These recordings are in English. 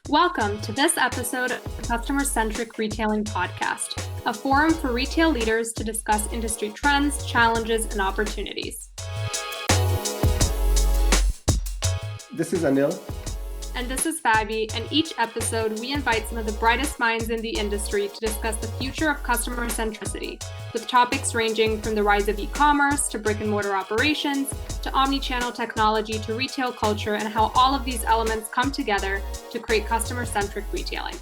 Welcome to this episode of the Customer-Centric Retailing Podcast, a forum for retail leaders to discuss industry trends, challenges, and opportunities. This is Anil. And this is Fabi, and each episode we invite some of the brightest minds in the industry to discuss the future of customer centricity, with topics ranging from the rise of e-commerce to brick-and-mortar operations, to omni-channel technology to retail culture, and how all of these elements come together to create customer-centric retailing.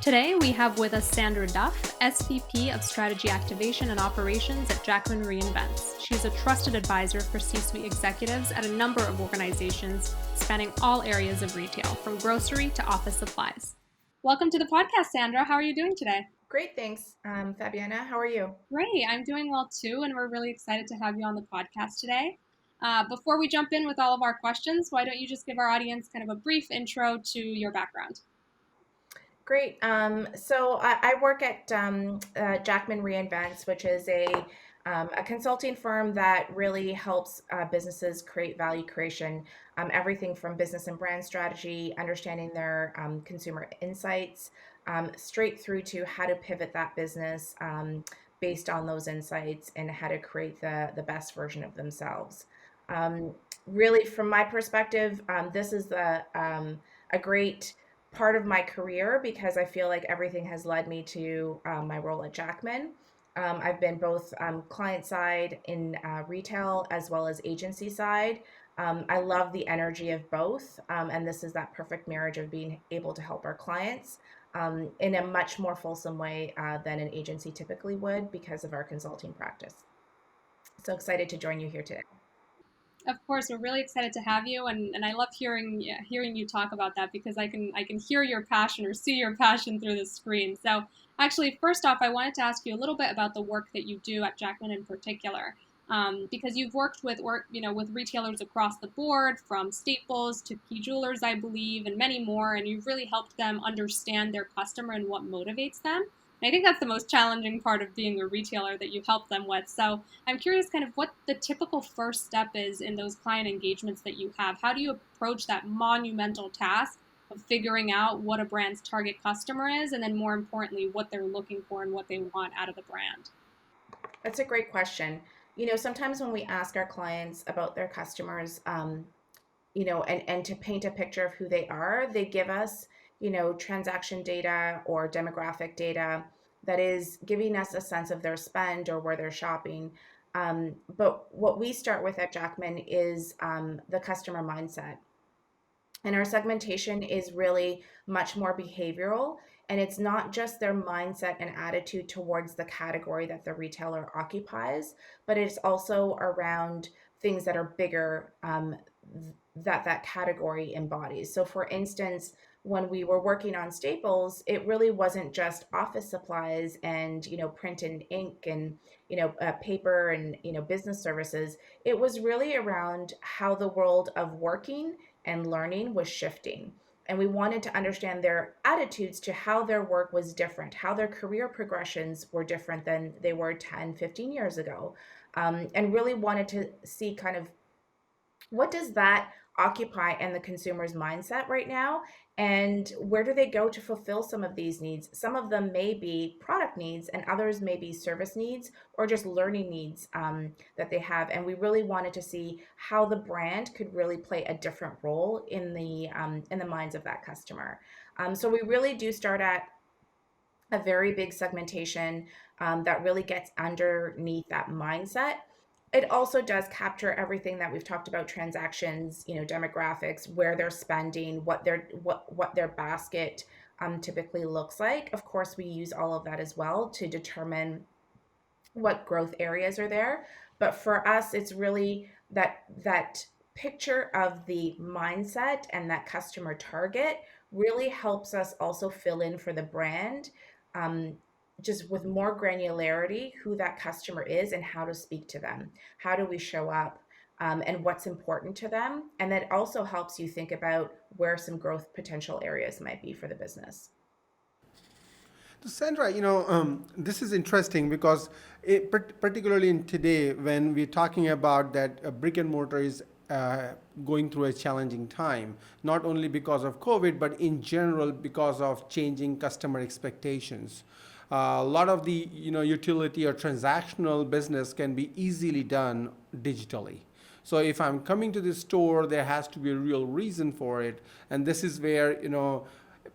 Today we have with us Sandra Duff, SVP of Strategy Activation and Operations at Jackman Reinvents. She's a trusted advisor for C-suite executives at a number of organizations spanning all areas of retail, from grocery to office supplies. Welcome to the podcast, Sandra. How are you doing today? Great, thanks. Fabiana, how are you? Great. I'm doing well too, and we're really excited to have you on the podcast today. Before we jump in with all of our questions, why don't you just give our audience kind of a brief intro to your background? Great. So I work at Jackman Reinvents, which is a consulting firm that really helps businesses create value creation, everything from business and brand strategy, understanding their consumer insights, straight through to how to pivot that business based on those insights and how to create the best version of themselves. Really, from my perspective, this is a great part of my career because I feel like everything has led me to my role at Jackman. I've been both client side in retail as well as agency side. I love the energy of both, and this is that perfect marriage of being able to help our clients in a much more fulsome way than an agency typically would because of our consulting practice. So excited to join you here today. Of course, we're really excited to have you, and I love hearing you talk about that because I can hear your passion or see your passion through the screen. So, actually, first off, I wanted to ask you a little bit about the work that you do at Jackman in particular, because you've worked with retailers across the board, from Staples to key jewelers, I believe, and many more, and you've really helped them understand their customer and what motivates them. I think that's the most challenging part of being a retailer that you help them with. So I'm curious kind of what the typical first step is in those client engagements that you have. How do you approach that monumental task of figuring out what a brand's target customer is, and then more importantly, what they're looking for and what they want out of the brand? That's a great question. Sometimes when we ask our clients about their customers, and to paint a picture of who they are, they give us, transaction data or demographic data that is giving us a sense of their spend or where they're shopping. But what we start with at Jackman is the customer mindset. And our segmentation is really much more behavioral. And it's not just their mindset and attitude towards the category that the retailer occupies, but it's also around things that are bigger that category embodies. So for instance, when we were working on Staples, it really wasn't just office supplies and, print and ink and, paper and, business services. It was really around how the world of working and learning was shifting. And we wanted to understand their attitudes to how their work was different, how their career progressions were different than they were 10, 15 years ago. And really wanted to see kind of what does that occupy in the consumer's mindset right now, and where do they go to fulfill some of these needs? Some of them may be product needs, and others may be service needs or just learning needs that they have. And we really wanted to see how the brand could really play a different role in the minds of that customer. So we really do start at a very big segmentation that really gets underneath that mindset. It also does capture everything that we've talked about: transactions, demographics, where they're spending, what their basket typically looks like. Of course, we use all of that as well to determine what growth areas are there. But for us, it's really that picture of the mindset and that customer target really helps us also fill in for the brand, just with more granularity, who that customer is and how to speak to them. How do we show up, and what's important to them? And that also helps you think about where some growth potential areas might be for the business. So Sandra, this is interesting because particularly in today, when we're talking about that brick and mortar is uh, going through a challenging time, not only because of COVID, but in general because of changing customer expectations. A lot of the utility or transactional business can be easily done digitally. So if I'm coming to the store, there has to be a real reason for it, and this is where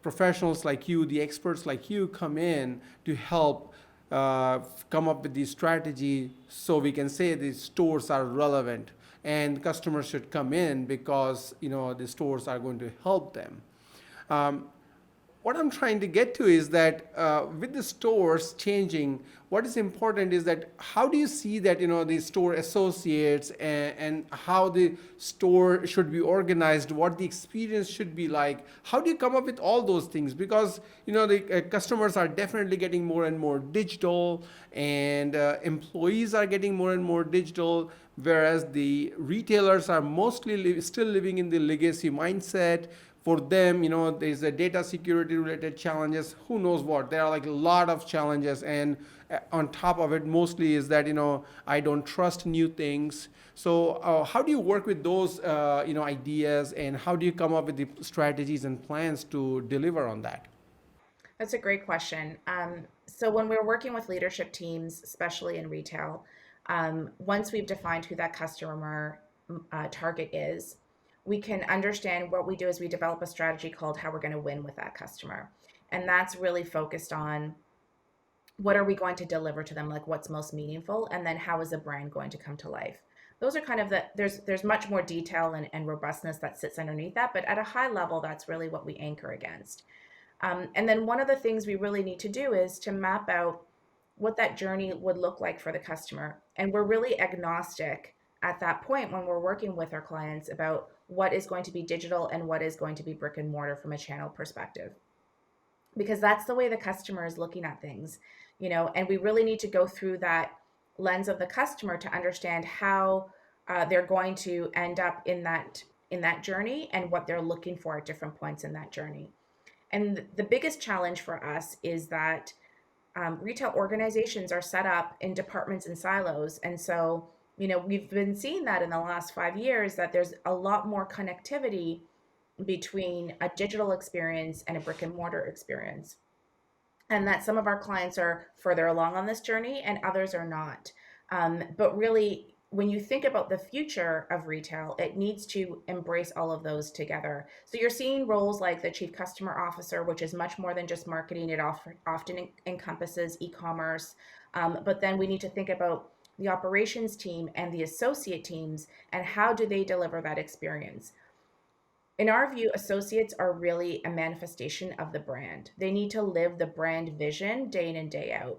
professionals like you, the experts like you, come in to help come up with the strategy so we can say these stores are relevant and customers should come in because the stores are going to help them. Um, what I'm trying to get to is that with the stores changing, what is important is that how do you see that the store associates and how the store should be organized, what the experience should be like. How do you come up with all those things? Because the customers are definitely getting more and more digital, and employees are getting more and more digital, whereas the retailers are mostly still living in the legacy mindset. For them, there's a data security related challenges, who knows what, there are like a lot of challenges, and on top of it mostly is that I don't trust new things. So how do you work with those ideas, and how do you come up with the strategies and plans to deliver on that? That's a great question. So when we're working with leadership teams, especially in retail, once we've defined who that customer target is, we can understand what we do is we develop a strategy called how we're going to win with that customer. And that's really focused on what are we going to deliver to them, like what's most meaningful, and then how is the brand going to come to life. Those are kind of there's much more detail and robustness that sits underneath that, but at a high level, that's really what we anchor against. And then one of the things we really need to do is to map out what that journey would look like for the customer. And we're really agnostic at that point when we're working with our clients about what is going to be digital and what is going to be brick and mortar from a channel perspective, because that's the way the customer is looking at things, and we really need to go through that lens of the customer to understand how they're going to end up in that journey and what they're looking for at different points in that journey. And the biggest challenge for us is that retail organizations are set up in departments and silos. And so, we've been seeing that in the last 5 years that there's a lot more connectivity between a digital experience and a brick and mortar experience. And that some of our clients are further along on this journey and others are not. But really, when you think about the future of retail, it needs to embrace all of those together. So you're seeing roles like the chief customer officer, which is much more than just marketing. It often encompasses e-commerce. But then we need to think about the operations team and the associate teams and how do they deliver that experience. In our view, associates are really a manifestation of the brand. They need to live the brand vision day in and day out.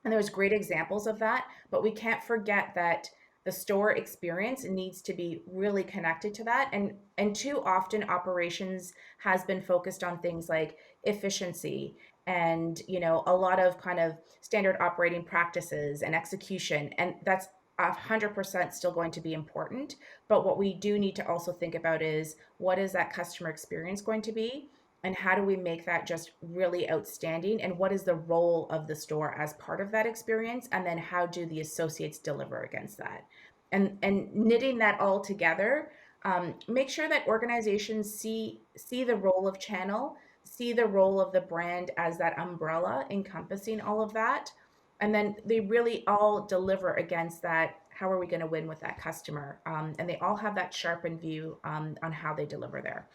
And there's great examples of that, but we can't forget that the store experience needs to be really connected to that. And too often operations has been focused on things like efficiency and a lot of kind of standard operating practices and execution. And that's 100% still going to be important. But what we do need to also think about is what is that customer experience going to be? And how do we make that just really outstanding? And what is the role of the store as part of that experience? And then how do the associates deliver against that? And knitting that all together, make sure that organizations see the role of channel, see the role of the brand as that umbrella encompassing all of that, and then they really all deliver against that. How are we going to win with that customer? And they all have that sharpened view on how they deliver there.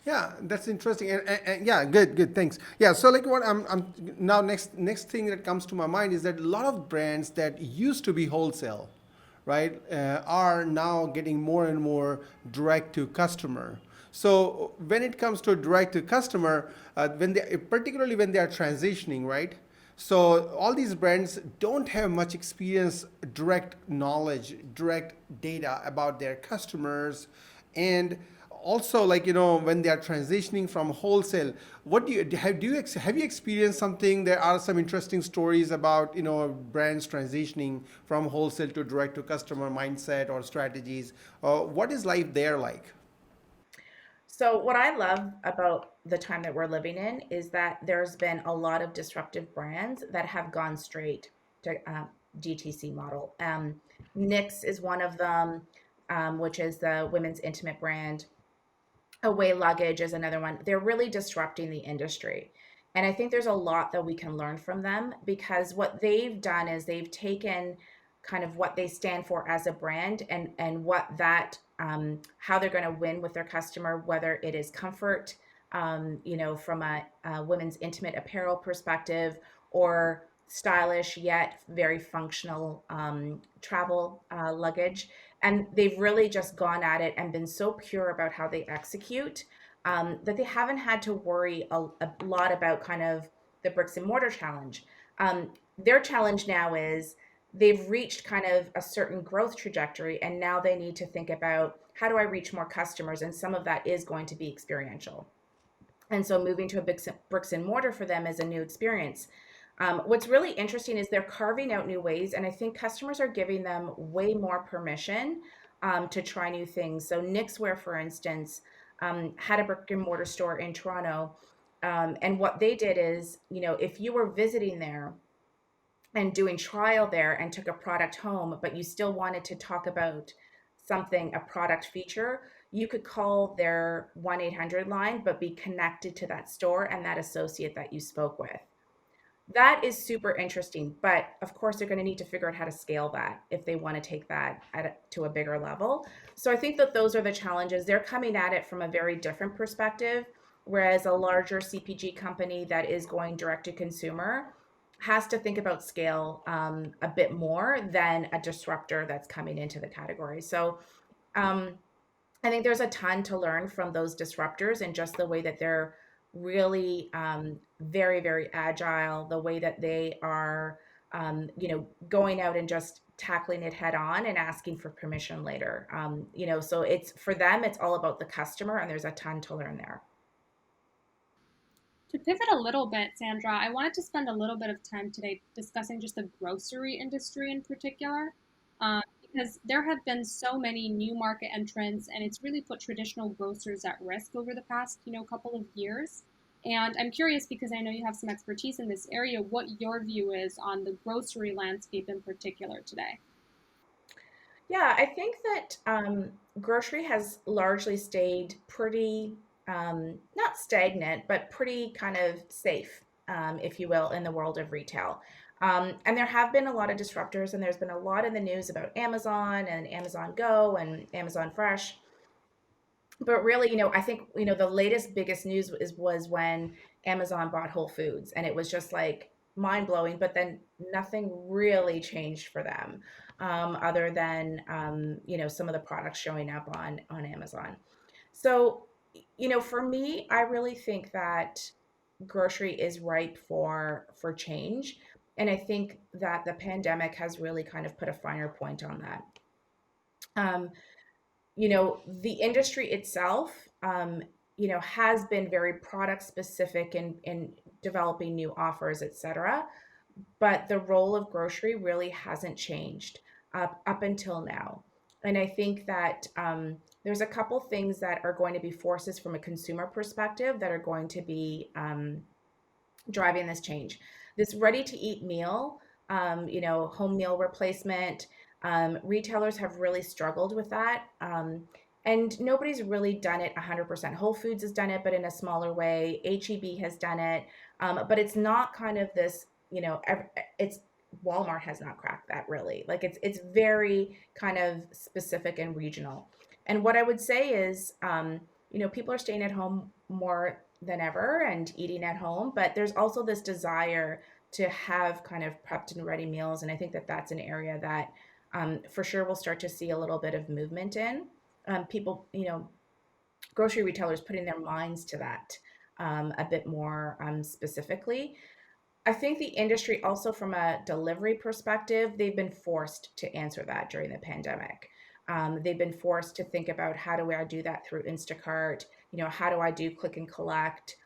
Yeah, that's interesting, and yeah, good, thanks. Yeah, so like what I'm now next thing that comes to my mind is that a lot of brands that used to be wholesale, right, are now getting more and more direct to customer. So when it comes to direct to customer, when they particularly when they are transitioning, right? So all these brands don't have much experience, direct knowledge, direct data about their customers, and also like when they are transitioning from wholesale, what have you experienced something? There are some interesting stories about brands transitioning from wholesale to direct to customer mindset or strategies. What is life there like? So, what I love about the time that we're living in is that there's been a lot of disruptive brands that have gone straight to DTC model. Knix is one of them, which is the women's intimate brand. Away luggage is another one. They're really disrupting the industry. And I think there's a lot that we can learn from them, because what they've done is they've taken kind of what they stand for as a brand, and what that how they're going to win with their customer, whether it is comfort, from a women's intimate apparel perspective, or stylish yet very functional travel luggage. And they've really just gone at it and been so pure about how they execute, that they haven't had to worry a lot about kind of the bricks and mortar challenge. Their challenge now is they've reached kind of a certain growth trajectory, and now they need to think about, how do I reach more customers? And some of that is going to be experiential. And so moving to a big bricks and mortar for them is a new experience. What's really interesting is they're carving out new ways, and I think customers are giving them way more permission to try new things. So Knixwear, for instance, had a brick and mortar store in Toronto, and what they did is, if you were visiting there and doing trial there and took a product home, but you still wanted to talk about something, a product feature, you could call their 1-800 line, but be connected to that store and that associate that you spoke with. That is super interesting, but of course they're going to need to figure out how to scale that if they want to take that to a bigger level. So I think that those are the challenges. They're coming at it from a very different perspective, whereas a larger CPG company that is going direct to consumer has to think about scale a bit more than a disruptor that's coming into the category. So um, I think there's a ton to learn from those disruptors, and just the way that they're really very, very agile, the way that they are, going out and just tackling it head on and asking for permission later. So it's for them, it's all about the customer, and there's a ton to learn there. To pivot a little bit, Sandra, I wanted to spend a little bit of time today discussing just the grocery industry in particular, because there have been so many new market entrants, and it's really put traditional grocers at risk over the past, couple of years. And I'm curious, because I know you have some expertise in this area, what your view is on the grocery landscape in particular today. Yeah, I think that grocery has largely stayed pretty, not stagnant, but pretty kind of safe, if you will, in the world of retail. And there have been a lot of disruptors, and there's been a lot in the news about Amazon and Amazon Go and Amazon Fresh. But really, I think, the latest biggest news was when Amazon bought Whole Foods, and it was just like mind blowing. But then nothing really changed for them, other than some of the products showing up on Amazon. So, for me, I really think that grocery is ripe for change, and I think that the pandemic has really kind of put a finer point on that. Um, the industry itself, has been very product specific in developing new offers, etc. But the role of grocery really hasn't changed up until now. And I think that there's a couple things that are going to be forces from a consumer perspective that are going to be driving this change. This ready to eat meal, home meal replacement, retailers have really struggled with that. And nobody's really done it 100%. Whole Foods has done it, but in a smaller way. HEB has done it, but it's not kind of this, it's Walmart has not cracked that really. Like it's very kind of specific and regional. And what I would say is, people are staying at home more than ever and eating at home, but there's also this desire to have kind of prepped and ready meals. And I think that that's an area that for sure we'll start to see a little bit of movement in. People, grocery retailers putting their minds to that a bit more specifically. I think the industry also, from a delivery perspective, they've been forced to answer that during the pandemic. They've been forced to think about, how do I do that through Instacart? How do I do click and collect?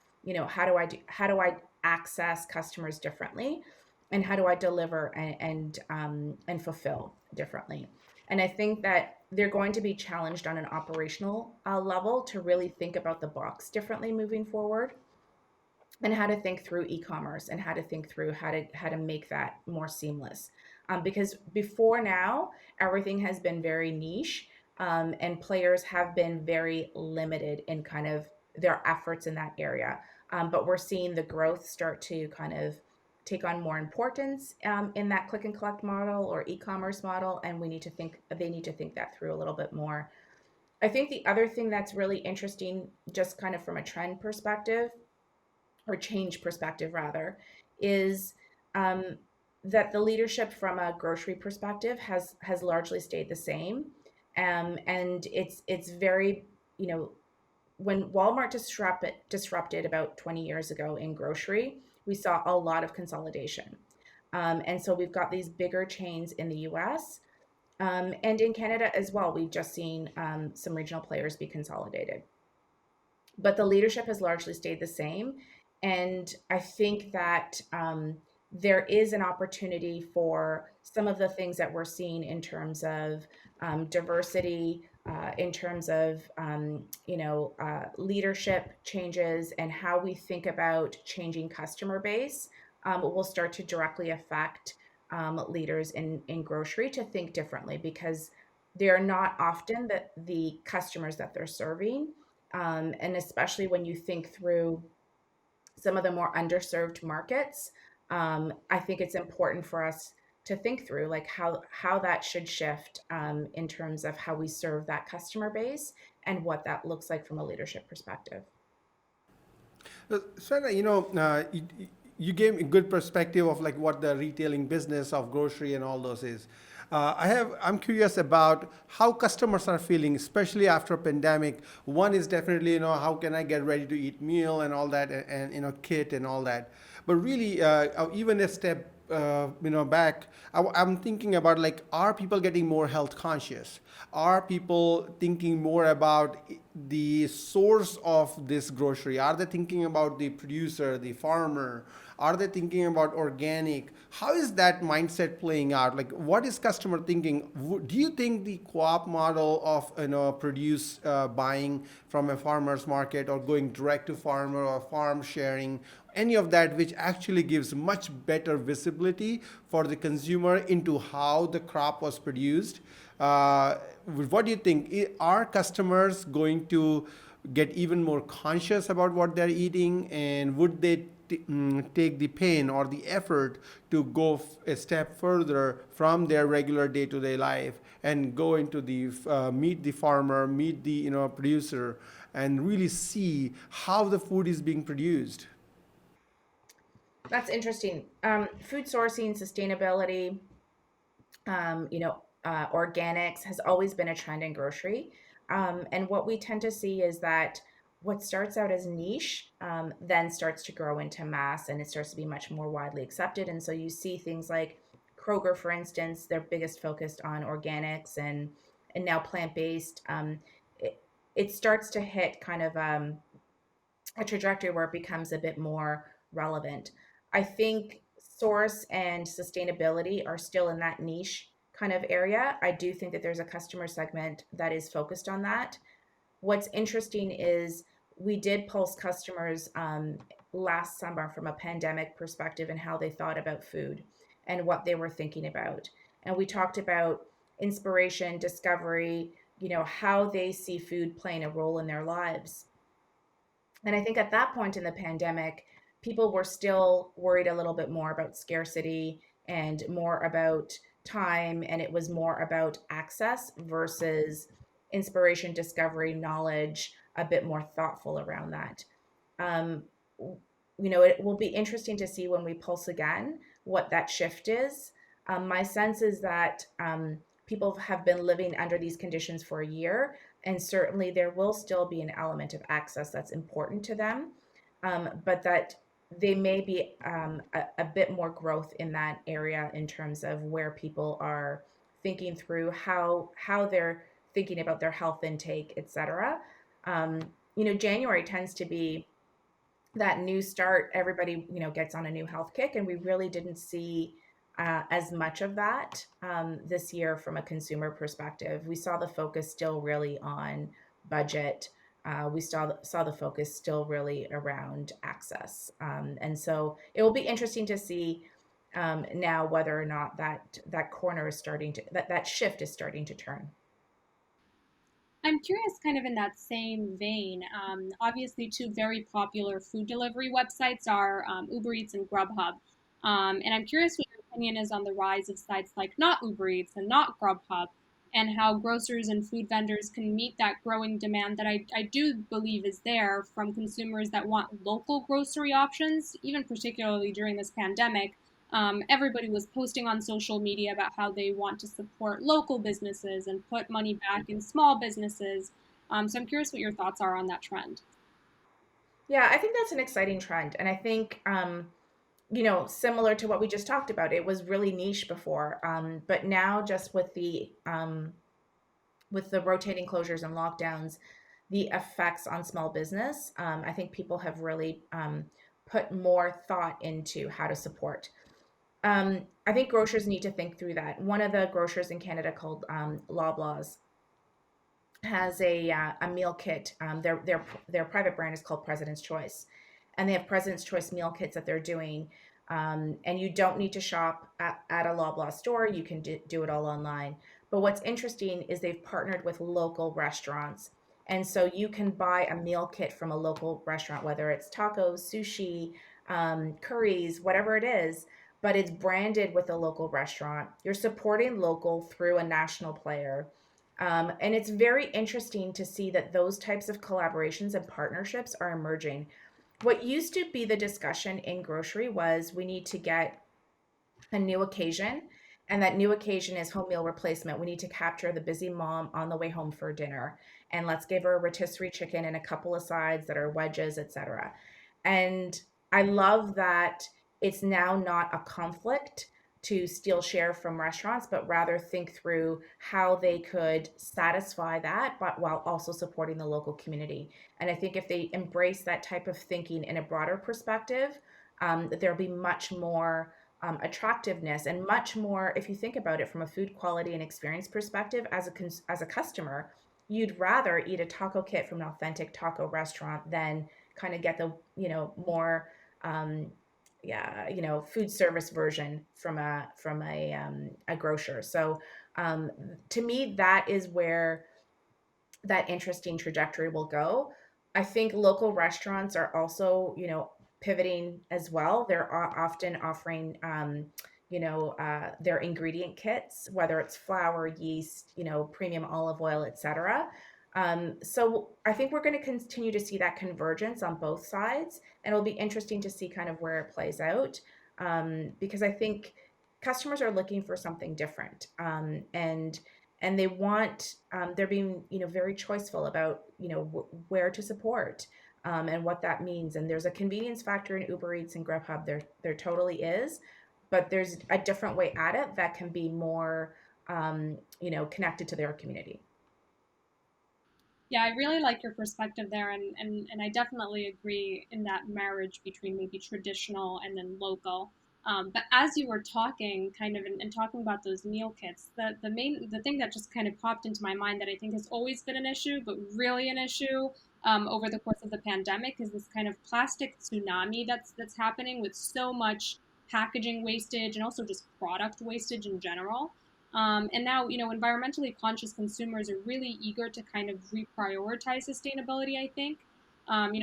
How do I access customers differently, and how do I deliver and fulfill differently? And I think that they're going to be challenged on an operational level to really think about the box differently moving forward, and how to think through e-commerce, and how to think through how to make that more seamless. because before now, everything has been very niche, and players have been very limited in kind of their efforts in that area. But we're seeing the growth start to kind of take on more importance in that click and collect model or e-commerce model, and they need to think that through a little bit more. I think the other thing that's really interesting, just kind of from a trend perspective, or change perspective rather, is um, that the leadership from a grocery perspective has largely stayed the same, and it's very, you know, when Walmart disrupted about 20 years ago in grocery, we saw a lot of consolidation. And so we've got these bigger chains in the US, and in Canada as well. We've just seen some regional players be consolidated, but the leadership has largely stayed the same. And I think that there is an opportunity for some of the things that we're seeing in terms of diversity, in terms of leadership changes, and how we think about changing customer base will start to directly affect leaders in grocery to think differently, because they are not often the customers that they're serving, and especially when you think through some of the more underserved markets, I think it's important for us to think through like how that should shift in terms of how we serve that customer base and what that looks like from a leadership perspective. Sandra, you gave a good perspective of like what the retailing business of grocery and all those is. I'm curious about how customers are feeling, especially after pandemic. One is definitely, how can I get ready to eat meal and all that, and kit and all that. But really, even a step, back, I'm thinking about like, are people getting more health conscious? Are people thinking more about the source of this grocery? Are they thinking about the producer, the farmer? Are they thinking about organic? How is that mindset playing out? Like, what is customer thinking? Do you think the co-op model of produce buying from a farmer's market, or going direct to farmer, or farm sharing, any of that, which actually gives much better visibility for the consumer into how the crop was produced? What do you think? Are customers going to get even more conscious about what they're eating, and would they take the pain or the effort to go a step further from their regular day-to-day life and go into the meet the farmer, meet the producer, and really see how the food is being produced? That's interesting. Food sourcing, sustainability, organics has always been a trend in grocery. And what we tend to see is that what starts out as niche then starts to grow into mass, and it starts to be much more widely accepted. And so you see things like Kroger, for instance, their biggest focused on organics and now plant based. It starts to hit kind of a trajectory where it becomes a bit more relevant. I think source and sustainability are still in that niche kind of area. I do think that there's a customer segment that is focused on that. What's interesting is we did pulse customers last summer from a pandemic perspective and how they thought about food and what they were thinking about. And we talked about inspiration, discovery, how they see food playing a role in their lives. And I think at that point in the pandemic, people were still worried a little bit more about scarcity and more about time. And it was more about access versus inspiration, discovery, knowledge, a bit more thoughtful around that. Um, it will be interesting to see when we pulse again what that shift is. My sense is that people have been living under these conditions for a year, and certainly there will still be an element of access that's important to them, but that they may be a bit more growth in that area in terms of where people are thinking through how they're thinking about their health intake, etc. January tends to be that new start. Everybody gets on a new health kick, and we really didn't see as much of that this year from a consumer perspective. We saw the focus still really on budget. We saw the focus still really around access, and so it will be interesting to see now whether or not that corner is starting to that shift is starting to turn. I'm curious, kind of in that same vein. Obviously, two very popular food delivery websites are Uber Eats and Grubhub. And I'm curious what your opinion is on the rise of sites like not Uber Eats and not Grubhub, and how grocers and food vendors can meet that growing demand that I do believe is there from consumers that want local grocery options, even particularly during this pandemic. Everybody was posting on social media about how they want to support local businesses and put money back in small businesses. So I'm curious what your thoughts are on that trend. Yeah, I think that's an exciting trend, and I think similar to what we just talked about, it was really niche before, but now just with the rotating closures and lockdowns, the effects on small business, I think people have really put more thought into how to support. I think grocers need to think through that. One of the grocers in Canada called Loblaws has a meal kit. Their private brand is called President's Choice, and they have President's Choice meal kits that they're doing. And you don't need to shop at a Loblaw store. You can do it all online. But what's interesting is they've partnered with local restaurants. And so you can buy a meal kit from a local restaurant, whether it's tacos, sushi, curries, whatever it is, but it's branded with a local restaurant. You're supporting local through a national player, and it's very interesting to see that those types of collaborations and partnerships are emerging. What used to be the discussion in grocery was we need to get a new occasion, and that new occasion is home meal replacement. We need to capture the busy mom on the way home for dinner, and let's give her a rotisserie chicken and a couple of sides that are wedges, etc. And I love that it's now not a conflict to steal share from restaurants, but rather think through how they could satisfy that, but while also supporting the local community. And I think if they embrace that type of thinking in a broader perspective, there'll be much more attractiveness and much more. If you think about it from a food quality and experience perspective, as a customer, you'd rather eat a taco kit from an authentic taco restaurant than kind of get the more yeah, food service version from a grocer. So to me, that is where that interesting trajectory will go. I think local restaurants are also, pivoting as well. They're often offering, their ingredient kits, whether it's flour, yeast, premium olive oil, etc. So I think we're going to continue to see that convergence on both sides, and it'll be interesting to see kind of where it plays out, because I think customers are looking for something different, and they want they're being very choiceful about where to support, and what that means. And there's a convenience factor in Uber Eats and Grubhub. There totally is, but there's a different way at it that can be more connected to their community. Yeah, I really like your perspective there, and I definitely agree in that marriage between maybe traditional and then local. But as you were talking, kind of, and talking about those meal kits, the thing that just kind of popped into my mind that I think has always been an issue, but really an issue over the course of the pandemic, is this kind of plastic tsunami that's happening with so much packaging wastage and also just product wastage in general. And now, environmentally conscious consumers are really eager to kind of reprioritize sustainability, I think.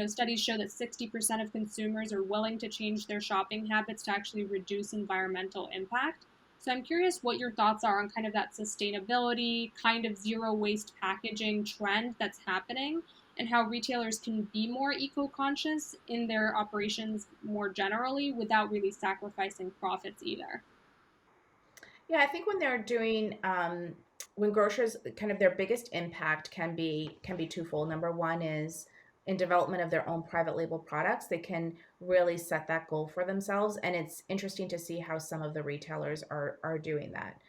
Studies show that 60% of consumers are willing to change their shopping habits to actually reduce environmental impact. So I'm curious what your thoughts are on kind of that sustainability, kind of zero waste packaging trend that's happening, and how retailers can be more eco conscious in their operations more generally without really sacrificing profits either. Yeah, I think when they're doing when grocers, kind of their biggest impact can be twofold. Number one is in development of their own private label products. They can really set that goal for themselves, and it's interesting to see how some of the retailers are doing that.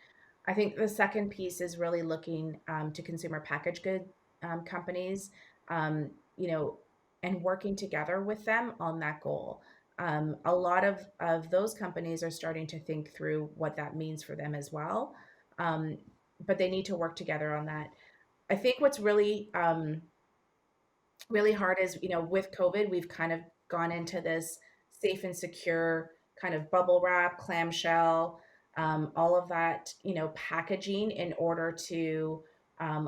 I think the second piece is really looking to consumer packaged good companies, um, you know, and working together with them on that goal. A lot of those companies are starting to think through what that means for them as well. Um, but they need to work together on that. I think what's really hard is, with COVID, we've kind of gone into this safe and secure, kind of bubble wrap, clamshell, all of that, packaging in order to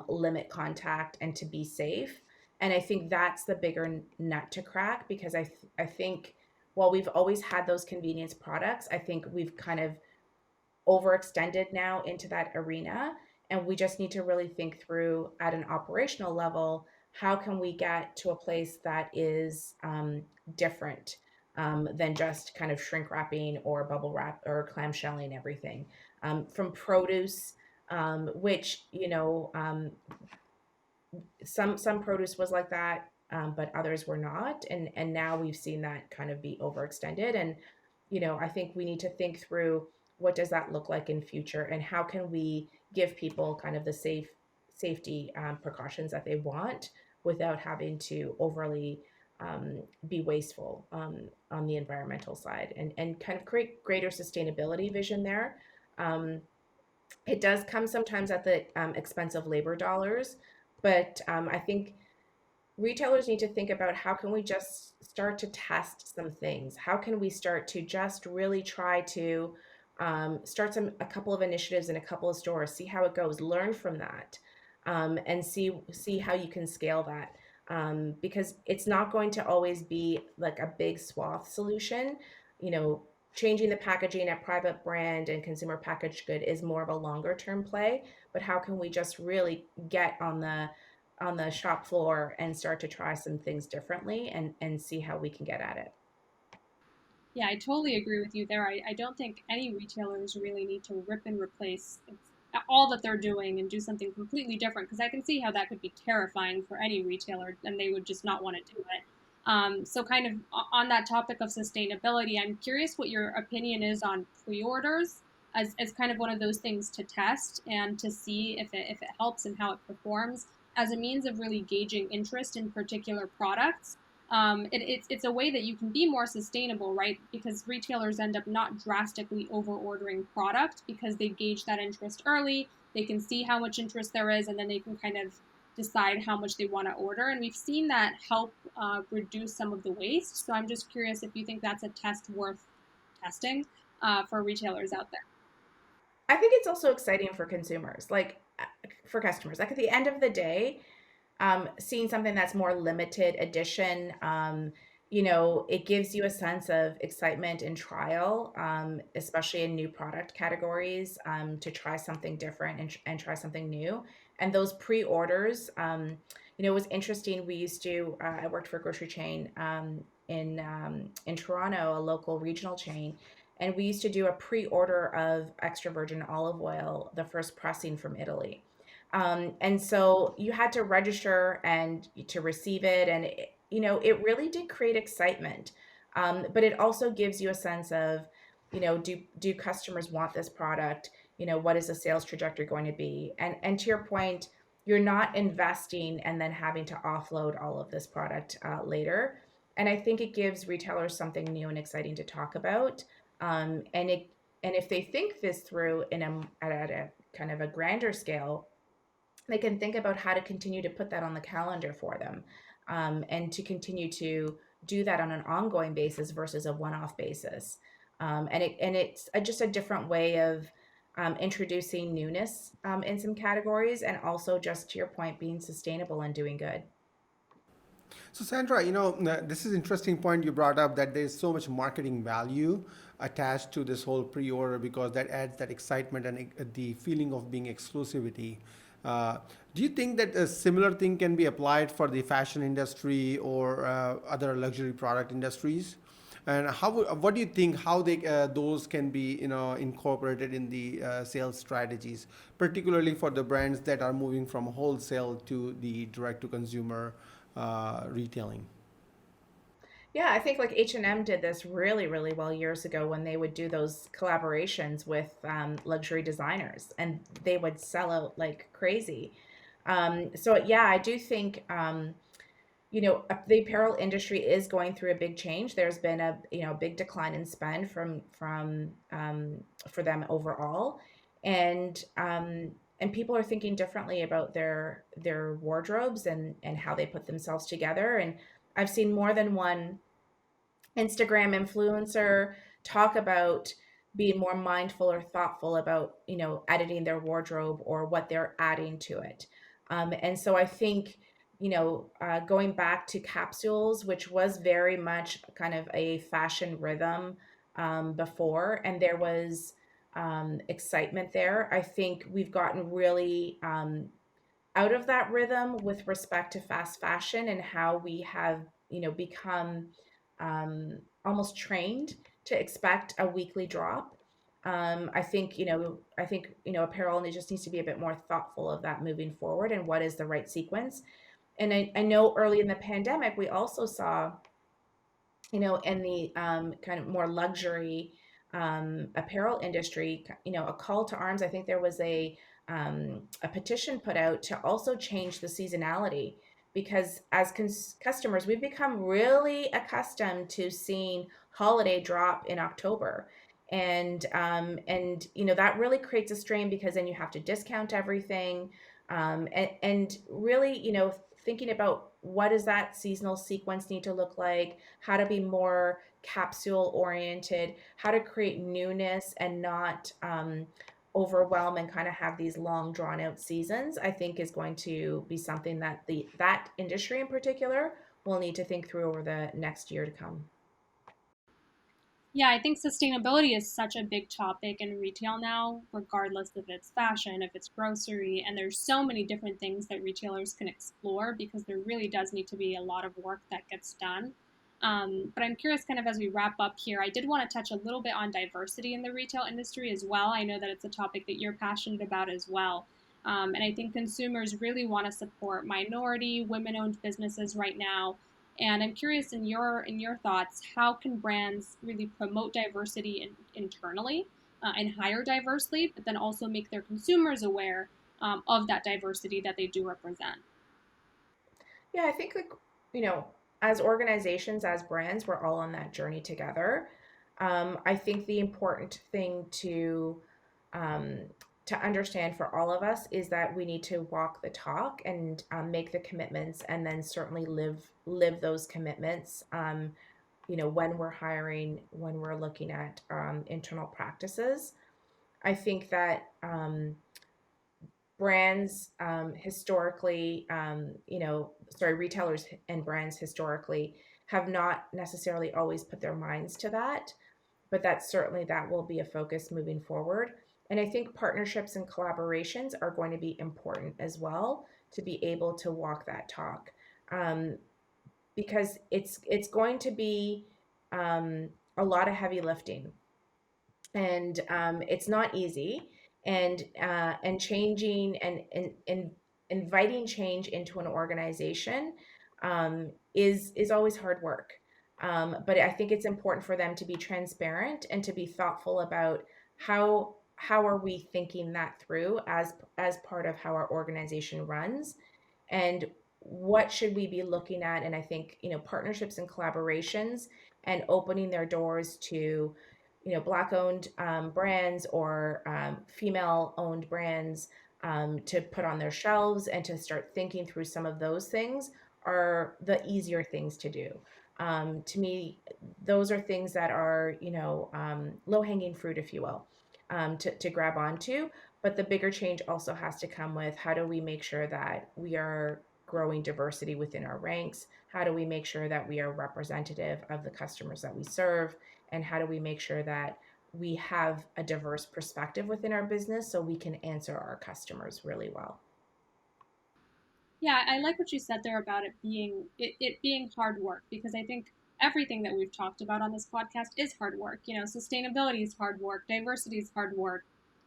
limit contact and to be safe. And I think that's the bigger nut to crack, because I think while we've always had those convenience products, I think we've kind of overextended now into that arena. And we just need to really think through at an operational level, how can we get to a place that is different than just kind of shrink wrapping or bubble wrap or clamshelling everything from produce, which some produce was like that, but others were not, and now we've seen that kind of be overextended. And I think we need to think through what does that look like in future, and how can we give people kind of the safety precautions that they want without having to overly be wasteful on the environmental side, and kind of create greater sustainability vision there. Um, it does come sometimes at the expense of labor dollars, but I think retailers need to think about how can we just start to test some things? How can we start to just really try to start a couple of initiatives in a couple of stores, see how it goes, learn from that, and see how you can scale that. Because it's not going to always be like a big swath solution. You know, changing the packaging at private brand and consumer packaged good is more of a longer term play. But how can we just really get on the shop floor and start to try some things differently, and see how we can get at it? Yeah, I totally agree with you there. I don't think any retailers really need to rip and replace all that they're doing and do something completely different, because I can see how that could be terrifying for any retailer and they would just not want to do it. So, kind of on that topic of sustainability, I'm curious what your opinion is on pre orders as kind of one of those things to test and to see if it helps and how it performs as a means of really gauging interest in particular products. It's a way that you can be more sustainable, right? Because retailers end up not drastically over ordering product because they gauge that interest early. They can see how much interest there is, and then they can kind of decide how much they want to order. And we've seen that help reduce some of the waste. So I'm just curious if you think that's a test worth testing for retailers out there. I think it's also exciting for consumers, like for customers. Like at the end of the day, seeing something that's more limited edition, it gives you a sense of excitement and trial, especially in new product categories, to try something different, and try something new. And those pre-orders, it was interesting. I worked for a grocery chain in Toronto, a local regional chain, and we used to do a pre-order of extra virgin olive oil, the first pressing from Italy. And so you had to register and to receive it. And, it really did create excitement. But it also gives you a sense of, do customers want this product? What is the sales trajectory going to be? And to your point, you're not investing and then having to offload all of this product later. And I think it gives retailers something new and exciting to talk about. And if they think this through at a kind of a grander scale, they can think about how to continue to put that on the calendar for them, and to continue to do that on an ongoing basis versus a one-off basis. It's just a different way of introducing newness in some categories, and also, just to your point, being sustainable and doing good. So Sandra, this is interesting point you brought up, that there's so much marketing value attached to this whole pre-order, because that adds that excitement and the feeling of being exclusivity. Uh, do you think that a similar thing can be applied for the fashion industry or other luxury product industries? And what do you think, how those can be incorporated in the sales strategies, particularly for the brands that are moving from wholesale to the direct to consumer retailing? Yeah, I think like H&M did this really, really well years ago when they would do those collaborations with luxury designers, and they would sell out like crazy. So yeah, I do think the apparel industry is going through a big change. There's been a big decline in spend for them overall, and people are thinking differently about their wardrobes, and how they put themselves together. And I've seen more than one Instagram influencer talk about being more mindful or thoughtful about, editing their wardrobe or what they're adding to it. And so I think, going back to capsules, which was very much kind of a fashion rhythm before, and there was excitement there. I think we've gotten really out of that rhythm with respect to fast fashion and how we have, become almost trained to expect a weekly drop. Apparel just needs to be a bit more thoughtful of that moving forward and what is the right sequence. And I know early in the pandemic, we also saw, in the kind of more luxury apparel industry, a call to arms. I think there was a petition put out to also change the seasonality because as customers, we've become really accustomed to seeing holiday drop in October. And that really creates a strain because then you have to discount everything. And really, thinking about what does that seasonal sequence need to look like, how to be more capsule oriented, how to create newness and not overwhelm and kind of have these long drawn out seasons, I think is going to be something that that industry in particular will need to think through over the next year to come. Yeah, I think sustainability is such a big topic in retail now, regardless if it's fashion, if it's grocery, and there's so many different things that retailers can explore because there really does need to be a lot of work that gets done. But I'm curious, kind of as we wrap up here, I did want to touch a little bit on diversity in the retail industry as well. I know that it's a topic that you're passionate about as well. And I think consumers really want to support minority, women-owned businesses right now, and I'm curious in your thoughts, how can brands really promote diversity internally and hire diversely, but then also make their consumers aware of that diversity that they do represent? Yeah, I think like, as organizations, as brands, we're all on that journey together. I think the important thing um, to understand for all of us is that we need to walk the talk and make the commitments, and then certainly live those commitments. When we're hiring, when we're looking at internal practices, I think that brands historically, retailers and brands historically have not necessarily always put their minds to that, but that will be a focus moving forward. And I think partnerships and collaborations are going to be important as well to be able to walk that talk, um, because it's going to be a lot of heavy lifting, and it's not easy. And changing and inviting change into an organization is always hard work. But I think it's important for them to be transparent and to be thoughtful about how are we thinking that through as part of how our organization runs, and what should we be looking at. And I think, partnerships and collaborations and opening their doors to, black owned brands or female owned brands to put on their shelves and to start thinking through some of those things are the easier things to do. To me, those are things that are, low hanging fruit, if you will, to grab onto. But the bigger change also has to come with how do we make sure that we are growing diversity within our ranks? How do we make sure that we are representative of the customers that we serve? And how do we make sure that we have a diverse perspective within our business so we can answer our customers really well? Yeah, I like what you said there about it being hard work because I think everything that we've talked about on this podcast is hard work. Sustainability is hard work, diversity is hard work,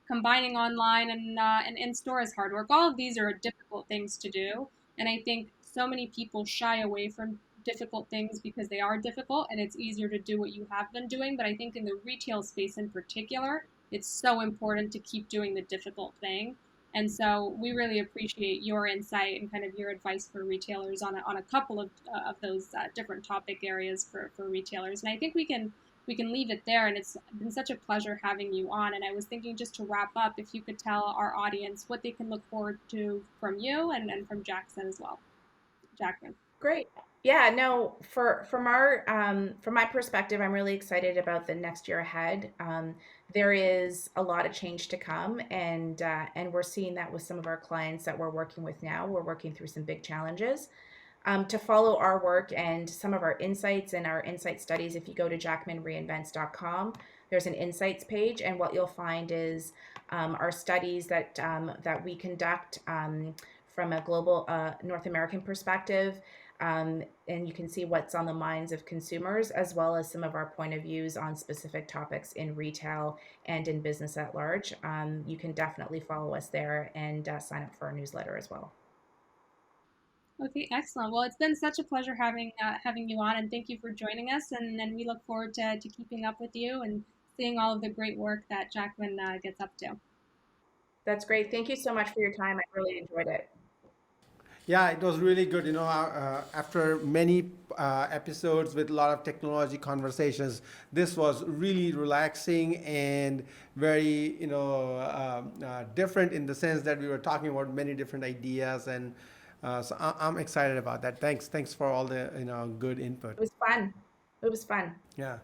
combining online and in store is hard work. All of these are difficult things to do, and I think so many people shy away from difficult things because they are difficult, and it's easier to do what you have been doing. But I think in the retail space in particular, it's so important to keep doing the difficult thing, and so we really appreciate your insight and kind of your advice for retailers on a couple of those different topic areas for retailers. And I think we can leave it there. And it's been such a pleasure having you on. And I was thinking just to wrap up, if you could tell our audience what they can look forward to from you and from Jackson as well. Jackman. Great. Yeah, no, from my perspective, I'm really excited about the next year ahead. There is a lot of change to come, and we're seeing that with some of our clients that we're working with now. We're working through some big challenges. To follow our work and some of our insights and our insight studies, if you go to jackmanreinvents.com, there's an insights page, and what you'll find is our studies that we conduct from a global North American perspective. And you can see what's on the minds of consumers, as well as some of our point of views on specific topics in retail and in business at large. You can definitely follow us there and sign up for our newsletter as well. Okay, excellent. Well, it's been such a pleasure having you on, and thank you for joining us. And we look forward to keeping up with you and seeing all of the great work that Jackman gets up to. That's great. Thank you so much for your time. I really enjoyed it. Yeah, it was really good. After many episodes with a lot of technology conversations, this was really relaxing and very, different in the sense that we were talking about many different ideas, and I'm excited about that. Thanks for all the good input. It was fun. It was fun. Yeah.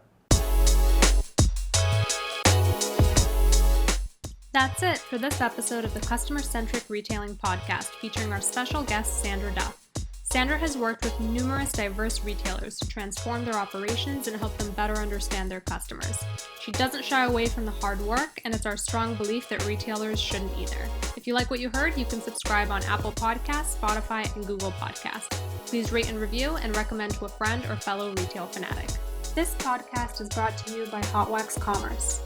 That's it for this episode of the Customer Centric Retailing Podcast featuring our special guest, Sandra Duff. Sandra has worked with numerous diverse retailers to transform their operations and help them better understand their customers. She doesn't shy away from the hard work, and it's our strong belief that retailers shouldn't either. If you like what you heard, you can subscribe on Apple Podcasts, Spotify, and Google Podcasts. Please rate and review and recommend to a friend or fellow retail fanatic. This podcast is brought to you by Hot Wax Commerce.